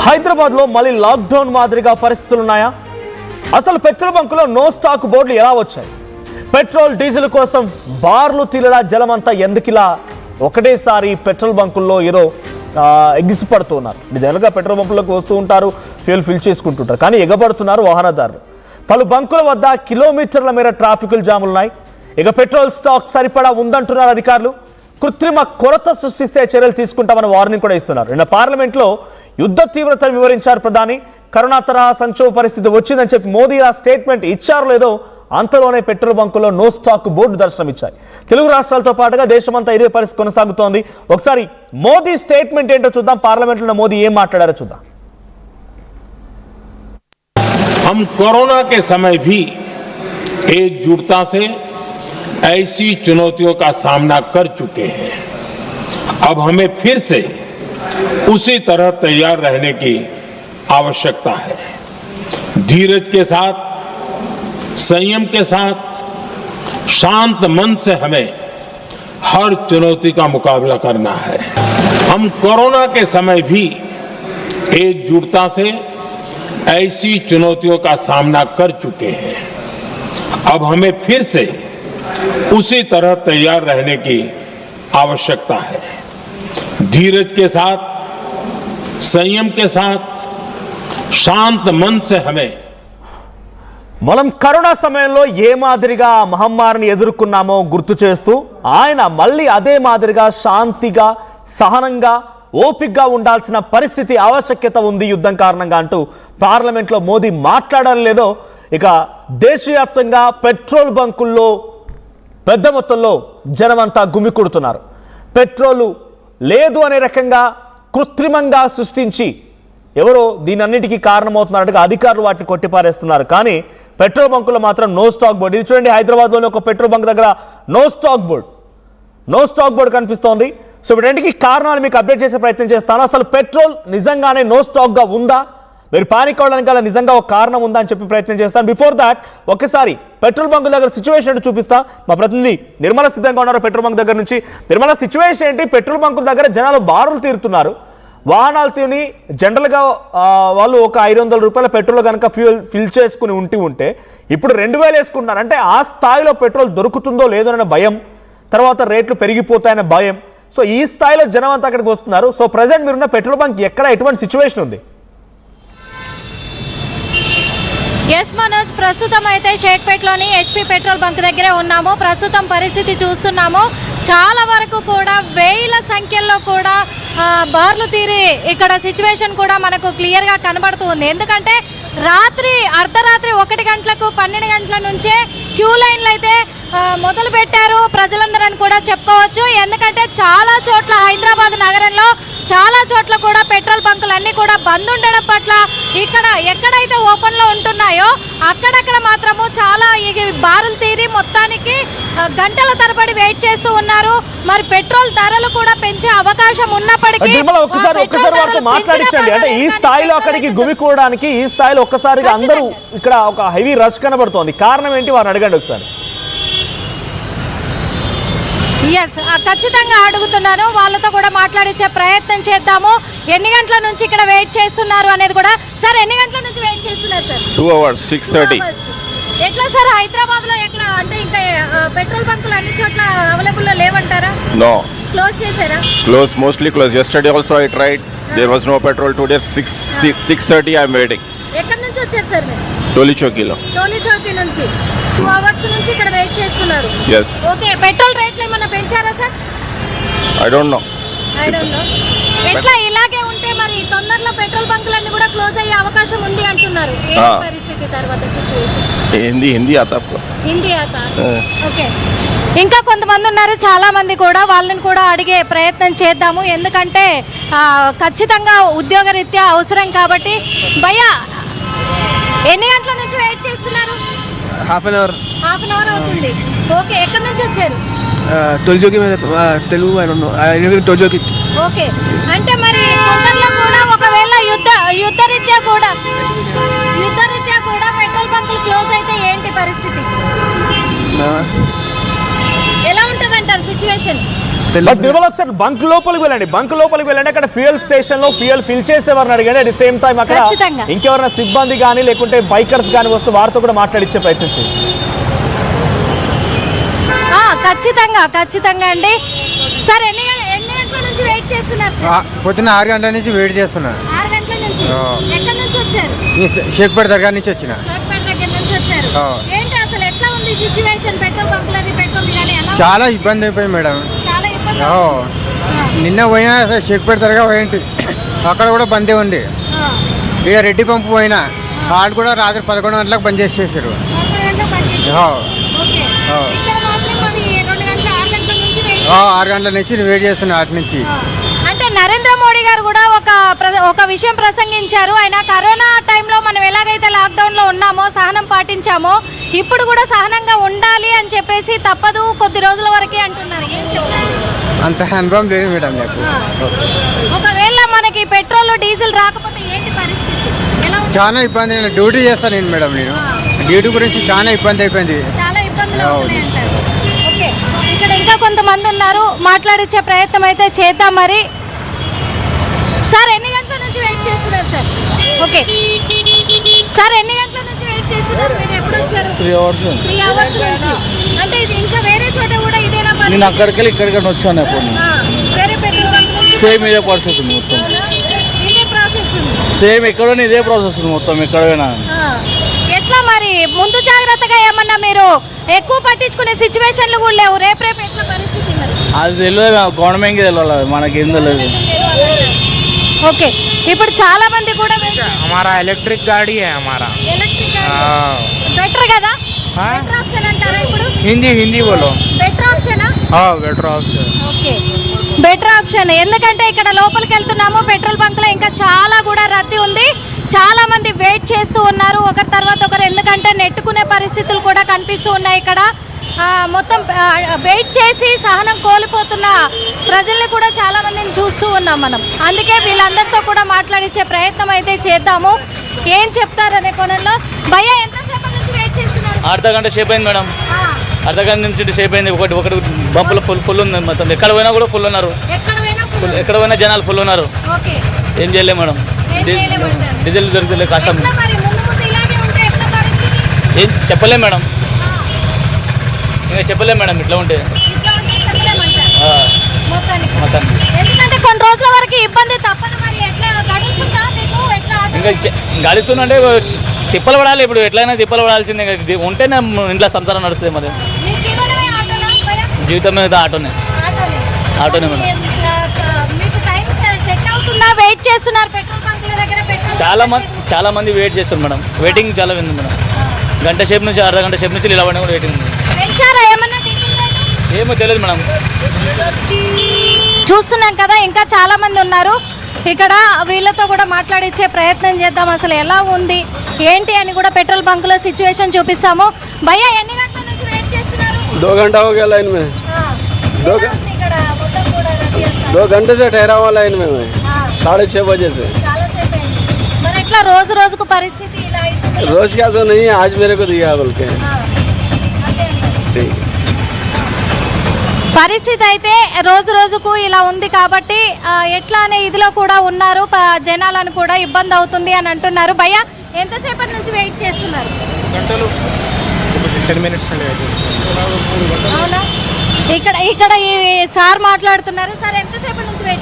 హైదరాబాద్ లో మళ్ళీ లాక్డౌన్ మాదిరిగా పరిస్థితులు ఉన్నాయా? అసలు పెట్రోల్ బంకులో నో స్టాక్ బోర్డులు ఎలా వచ్చాయి? పెట్రోల్ డీజిల్ కోసం బార్లు తీలడా జలమంతా ఎందుకిలా ఒకటేసారి పెట్రోల్ బంకుల్లో ఏదో ఎగిసిపడుతున్నారు? జనరల్గా పెట్రోల్ బంకుల్లోకి వస్తూ ఉంటారు, ఫ్యూల్ ఫిల్ చేసుకుంటుంటారు, కానీ ఎగబడుతున్నారు వాహనదారులు. పలు బంకుల వద్ద కిలోమీటర్ల మేర ట్రాఫిక్ జాములు ఉన్నాయి. ఇక పెట్రోల్ స్టాక్ సరిపడా ఉందంటున్నారు అధికారులు. కృత్రిమ కొరత సృష్టిస్తే చర్యలు తీసుకుంటామని వార్నింగ్ కూడా ఇస్తున్నారు. నిన్న పార్లమెంట్లో యుద్ధ తీవ్రతను వివరించారు ప్రధాని. కరోనా తరహా సంక్షోభ పరిస్థితి వచ్చిందని చెప్పి మోదీ ఆ స్టేట్మెంట్ ఇచ్చారు లేదో అంతలోనే పెట్రోల్ బంకుల్లో నో స్టాక్ బోర్డు దర్శనం ఇచ్చాయి. తెలుగు రాష్ట్రాలతో పాటుగా దేశమంతా ఇదే పరిస్థితి కొనసాగుతోంది. ఒకసారి మోదీ స్టేట్మెంట్ ఏంటో చూద్దాం. పార్లమెంట్లో మోదీ ఏం మాట్లాడారో చూద్దాం. हम कोरोना के समय भी एकजुटता से ऐसी चुनौतियों का सामना कर चुके हैं. अब हमें फिर से उसी तरह तैयार रहने की आवश्यकता है. धीरज के साथ, संयम के साथ, शांत मन से हमें हर चुनौती का मुकाबला करना है. हम कोरोना के समय भी एकजुटता से ऐसी चुनौतियों का सामना कर चुके हैं. अब हमें फिर से उसी तरह तैयार रहने की आवश्यकता है. धीरज के साथ, संयम के साथ, शांत मन से हमें మనం కరోనా సమయంలో ఏ మాదిరిగా మహమ్మారిని ఎదుర్కొన్నామో గుర్తు చేస్తూ ఆయన మళ్ళీ అదే మాదిరిగా శాంతిగా, సహనంగా, ఓపికగా ఉండాల్సిన పరిస్థితి, ఆవశ్యకత ఉంది యుద్ధం కారణంగా అంటూ పార్లమెంట్లో మోదీ మాట్లాడాలి లేదో ఇక దేశవ్యాప్తంగా పెట్రోల్ బంకుల్లో పెద్ద మొత్తంలో జనమంతా గుమికూడుతున్నారు. పెట్రోలు లేదు అనే రకంగా కృత్రిమంగా సృష్టించి ఎవరో దీనన్నిటికీ కారణమవుతున్నారట్టుగా అధికారులు వాటిని కొట్టిపారేస్తున్నారు. కానీ పెట్రోల్ బంకుల్లో మాత్రం నో స్టాక్ బోర్డు. ఇది చూడండి, హైదరాబాద్లోని ఒక పెట్రోల్ బంక్ దగ్గర నో స్టాక్ బోర్డు కనిపిస్తోంది. సో వీటన్నిటికీ కారణాలు మీకు అప్డేట్ చేసే ప్రయత్నం చేస్తాను. అసలు పెట్రోల్ నిజంగానే నో స్టాక్గా ఉందా, మీరు పానిక్ అవ్వడానికి గల నిజంగా ఒక కారణం ఉందా అని చెప్పి ప్రయత్నం చేస్తాను. బిఫోర్ దాట్ ఒకసారి పెట్రోల్ బంక్ దగ్గర సిచ్యువేషన్ చూపిస్తా. మా ప్రతినిధి నిర్మల సిద్ధంగా ఉన్నారు పెట్రోల్ బంక్ దగ్గర నుంచి. నిర్మల, సిచ్యువేషన్ ఏంటి? పెట్రోల్ బంకుల దగ్గర జనాలు బారులు తీరుతున్నారు, వాహనాలు తిని జనరల్గా వాళ్ళు ఒక 500 రూపాయల పెట్రోల్ కనుక ఫిల్ చేసుకుని ఉంటే ఇప్పుడు 2000 వేసుకుంటున్నారు. అంటే ఆ స్థాయిలో పెట్రోల్ దొరుకుతుందో లేదో అనే భయం, తర్వాత రేట్లు పెరిగిపోతాయనే భయం. సో ఈ స్థాయిలో జనం అంతా అక్కడికి వస్తున్నారు. సో ప్రజెంట్ మీరున్న పెట్రోల్ బంక్ ఎక్కడ ఎటువంటి సిచ్యువేషన్ ఉంది? ఎస్ మనోజ్, ప్రస్తుతం అయితే షేక్పేట్లోని హెచ్పి పెట్రోల్ బంక్ దగ్గరే ఉన్నాము. ప్రస్తుతం పరిస్థితి చూస్తున్నాము. చాలా వరకు కూడా వేల సంఖ్యలో కూడా బార్లు తీరి ఇక్కడ సిచ్యువేషన్ కూడా మనకు క్లియర్గా కనబడుతూ ఉంది. ఎందుకంటే అర్ధరాత్రి 1 గంటలకు 12 గంటల నుంచే క్యూ లైన్లు అయితే మొదలు పెట్టారు ప్రజలందరని కూడా చెప్పుకోవచ్చు. ఎందుకంటే చాలా చోట్ల హైదరాబాద్ నగరంలో చాలా చోట్ల కూడా పెట్రోల్ బంకులన్నీ కూడా బంద్ ఉండడం పట్ల ఇక్కడ ఎక్కడైతే ఓపెన్లో ఉంటున్నాయో అక్కడక్కడ మాత్రము చాలా బారులు తీరి మొత్తానికి గంటల తరబడి వెయిట్ చేస్తూ ఉన్నారు. మరి పెట్రోల్ ధరలు కూడా పెంచే అవకాశం ఉన్నప్పటికీ మాట్లాడించండి. అంటే ఈ స్థాయిలో అక్కడికి గుమికూడడానికి, ఈ స్థాయిలో ఒక్కసారిగా అందరూ ఇక్కడ ఒక హెవీ రష్ కనబడుతోంది. కారణం ఏంటి వారిని అడగండి ఒకసారి. ఎస్, ఖచ్చితంగా అడుగుతున్నాను. వాళ్ళతో కూడా మాట్లాడించే ప్రయత్నం చేద్దాము. ఎన్ని గంటల నుంచి ఇక్కడ వెయిట్ చేస్తున్నారు అనేది కూడా. సార్, ఎన్ని గంటల నుంచి వెయిట్ చేస్తున్నారు సార్? 2 hours, 6:30. ఎట్లా సార్, హైదరాబాద్ లో ఎక్కడ అంటే ఇంకా పెట్రోల్ బంకులు అన్ని చోట్ల అవైలబుల్ లో లేవంటారా? No. క్లోజ్ చేశారా? Mostly closed. Yesterday also I tried. There was no petrol. Today 6:30 I am waiting. ఎక్కడి నుంచి వచ్చారు సార్ మీరు? Toli Chowkilo. టోలీ చౌకీ నుంచి 2 hours నుంచి ఇక్కడ వెయిట్ చేస్తున్నారు. Yes. ఓకే, పెట్రోల్ రేట్లు ఏమైనా పెంచారా సార్? I don't know. ఎట్లా ఇలాగే ఉంటే మరి తొందరలో పెట్రోల్ బంకులన్నీ కూడా క్లోజ్ అయ్యే అవకాశం ఉంది అంటున్నారు. ఏంటి పరిస్థితి తర్వాత సిచ్యువేషన్? Hindi आता आपको. హిందీ ఆతా? ఓకే, ఇంకా కొంతమంది ఉన్నారు, చాలా మంది కూడా. వాళ్ళని కూడా అడిగే ప్రయత్నం చేద్దాము. ఎందుకంటే ఖచ్చితంగా ఉద్యోగరీత్యా అవసరం కాబట్టి. భయ్యా, ఎన్ని గంటల నుంచి వెయిట్ చేస్తున్నారు? హాఫ్ అన్ అవర్ అవుతుంది. ఓకే, ఎక్కడి నుంచి వచ్చారు? తొలిజోకి తెలుగు తొలిజోకి. ఓకే, అంటే మరి తొందరలో కూడా ఒకవేళ యుద్ధరీత్యా కూడా పెట్రోల్ బంకులు క్లోజ్ అయితే ఏంటి పరిస్థితి? ఎలా ఉంటుంది అంటారు సిచ్యువేషన్? బట్ నిర్మల్ ఒకసారి బంక్ లోపలికి వెళ్ళండి అక్కడ ఫ్యూయల్ స్టేషన్ లో ఫ్యూయల్ ఫిల్ చేసేవారిని అడిగాను. అట్ ది సేమ్ టైం అక్కడ ఖచ్చితంగా. ఇంకెవరైనా సిబ్బంది కానీ లేకుంటే బైకర్స్ కానీ వస్తూ వారితో కూడా మాట్లాడించే ప్రయత్నం చేయండి. ఖచ్చితంగా అండి. సార్ ఎన్ని గంటల నుంచి వెయిట్ చేస్తున్నారు సార్? పొద్దున్న 6 గంటల నుంచి వెయిట్ చేస్తున్నా. 6 గంటల నుంచి. ఎక్కడి నుంచి వచ్చారు? షేక్పేట దగ్గర నుంచి వచ్చిన. షేక్పేట దగ్గర నుంచి వచ్చారు. ఏంటి అసలు ఎట్లా ఉంది సిచ్యువేషన్? పెట్రోల్ బంకులది పెట్రోల్ కానీ ఎలా? చాలా ఇబ్బంది అయిపోయింది మేడం. చాలా ఇబ్బంది. నిన్న పోయినా షేక్పేట దగ్గర పోయింది, అక్కడ కూడా బందే ఉంది. ఇక రెడ్డి పంపు పోయినా వాళ్ళు కూడా రాత్రి 11 గంటలకు బంద్ చేసేసారు. 11 గంటలకు బంద్ చేశారు. ఓకే. ఇక్కడ మాత్రం మరి 2 గంటల 6 గంటల నుంచి వెయిట్ 6 గంటల నుంచి వెయిట్ చేస్తున్నా అటు నుంచి. అంటే నరేంద్ర మోడీ గారు కూడా ఒక విషయం ప్రసంగించారు. ఆయన కరోనా టైంలో మనం ఎలాగైతే లాక్డౌన్ లో ఉన్నామో సహనం పాటించామో ఇప్పుడు కూడా సహనంగా ఉండాలి అని చెప్పేసి తప్పదు కొద్ది రోజుల వరకే అంటున్నారు. ఏం చెప్తారు? అంత అనుభవం లేదు మేడం నాకు. ఒకవేళ మనకి పెట్రోల్ డీజిల్ రాకపోతే ఏంటి పరిస్థితి? ఎలా ఉంటుంది? చాలా ఇబ్బంది. నేను డ్యూటీ చేస్తాను నేను మేడం. నేను డ్యూటీ గురించి చాలా ఇబ్బంది అయిపోయింది. చాలా ఇబ్బందులు అవుతున్నాయి అంటారు. ఓకే, ఇక్కడ ఇంకా కొంతమంది ఉన్నారు, మాట్లాడించే ప్రయత్నం అయితే చేద్దాం. మరి సార్ ఎన్ని గంటల నుంచి వెయిట్ చేస్తున్నారు సార్? ఓకే సార్, ఎన్ని గంటల నుంచి వెయిట్ చేస్తున్నారు? మీరు ఎప్పుడు వచ్చారు? 3 hours. 3 hours నుంచి. అంటే ఇది ఇంకా వేరే చోట కూడా ఇదేనా పరిస్థితి? నేను అక్కడికి వెళ్ళి ఇక్కడికి వచ్చాను. అప్పుడు వేరే పెట్రోల్ బంక్ నుంచి సేమ్ ఇదే పరిస్థితి ఉంది మొత్తం. ఇదే ప్రాసెస్ ఉంది. సేమ్ ఎక్కడైనా ఇదే ప్రాసెస్ ఉంది మొత్తం ఎక్కడైనా. ఎట్లా మరి ముందు జాగ్రత్తగా ఏమన్నా మీరు ఎక్కువ పట్టించుకునే సిచ్యువేషన్లు కూడా లేవు? రేపు ఎట్లా పరిస్థితి మరి? అది తెలియదు, గవర్నమెంట్కి తెలియాలి, మనకి ఏం తెలియదు. ఓకే, ఇప్పుడు చాలా మంది కూడా हमारा इलेक्ट्रिक गाड़ी है हमारा. బెటర్ కదా? బెటర్ ఆప్షన్ అంటారా ఇప్పుడు? हिंदी बोलो. బెటర్ ఆప్షనా? Better option. Okay, better option. ఎందుకంటే ఇక్కడ లోపలికి వెళ్తున్నాము, పెట్రోల్ బంక్ లో ఇంకా చాలా కూడా రద్దీ ఉంది. చాలా మంది వెయిట్ చేస్తూ ఉన్నారు ఒకరి తర్వాత ఒకరు, ఎందుకంటే నెట్టుకునే పరిస్థితులు కూడా కనిపిస్తూ ఉన్నాయి ఇక్కడ. మొత్తం వెయిట్ చేసి సహనం కోల్పోతున్న ప్రజల్ని కూడా చాలా మందిని చూస్తూ ఉన్నాం మనం. అందుకే వీళ్ళందరితో కూడా మాట్లాడించే ప్రయత్నం అయితే చేద్దాము. ఏం చెప్తారనే కోణంలో. భయ్య ఎంతసేపు నుంచి వెయిట్ చేస్తున్నారు? అర్ధ గంట సేపు అయింది మేడం. అర్ధ గంట నుంచి సేపు అయింది. ఒకటి బంపులో ఫుల్ ఉంది మొత్తం. ఎక్కడ పోయినా కూడా ఫుల్ ఉన్నారు. ఎక్కడ పోయినా జనాలు ఫుల్ ఉన్నారు. ఓకే, ఏం చేయలేము మేడం. డీజిల్ దొరుకుతుంది కష్టం. ఏం చెప్పలేం మేడం, ఇంకా చెప్పలేం మేడం ఇట్లా ఉంటే. మొత్తానికి ఎందుకంటే కొన్ని రోజుల వరకు ఇబ్బంది తప్పదు. మరి ఎట్లా గడుస్తుందా మీకు? ఎట్లా ఇంకా గడుస్తుందంటే తిప్పలు పడాలి. ఇప్పుడు ఎట్లయినా తిప్పలు పడాల్సిందే. ఉంటేనే ఇంట్లో సంసారం నడుస్తుంది. మరి మీ జీవనమే ఆటోనా? జీవితం మీద ఆటోనే మేడం. మీకు టైం సెట్ అవుతుందా? వెయిట్ చేస్తున్నారు పెట్రోల్ బంకుల దగ్గర? చాలా మంది వెయిట్ చేస్తారు మేడం. వెయిటింగ్ చాలా ఉంది మేడం. గంట సేపు నుంచి అర్ధ గంట సేపు నుంచి ఇలా పడిన కూడా వెయిటింగ్ ఉంది. పెంచారా ఏమన్నా డీజిల్ రేటు? ఏమో తెలియదు మేడం. చూస్తున్నాం కదా, ఇంకా చాలా మంది ఉన్నారు ఇక్కడ. వీళ్ళతో కూడా మాట్లాడించే ప్రయత్నం చేద్దాం. అసలు ఎలా ఉంది ఏంటి అని కూడా పెట్రోల్ బంకులో సిచ్యువేషన్ చూపిస్తాము. భయ్యా ఎన్ని గంటల నుంచి వెయిట్ చేస్తున్నారు? 2 घंटा हो गया लाइन में. ఇక్కడ మొత్తం కూడా రద్దీ అంతా. 2 घंटे से ठहरा हुआ लाइन में मैं. 6:30 बजे से. చాలా సేపు అయింది. మరి ఎట్లా రోజు రోజుకు పరిస్థితి ఇలా అవుతుంది? रोज क्या तो नहीं, आज मेरे को दिया बोल के. అంతే అంటారు. ठीक. పరిస్థితి అయితే రోజు రోజుకు ఇలా ఉంది కాబట్టి ఎట్లా అనే ఇదిలో కూడా ఉన్నారు జనాలను కూడా ఇబ్బంది అవుతుంది అని అంటున్నారు. భయ్యా ఎంతసేపటి నుంచి వెయిట్ చేస్తున్నారు? గంటలు 10 minutes అంటే వెయిట్ చేస్తున్నాను. అవునా? ఇక్కడ ఈ సార్ మాట్లాడుతున్నారు. సార్ ఎంతసేపటి నుంచి వెయిట్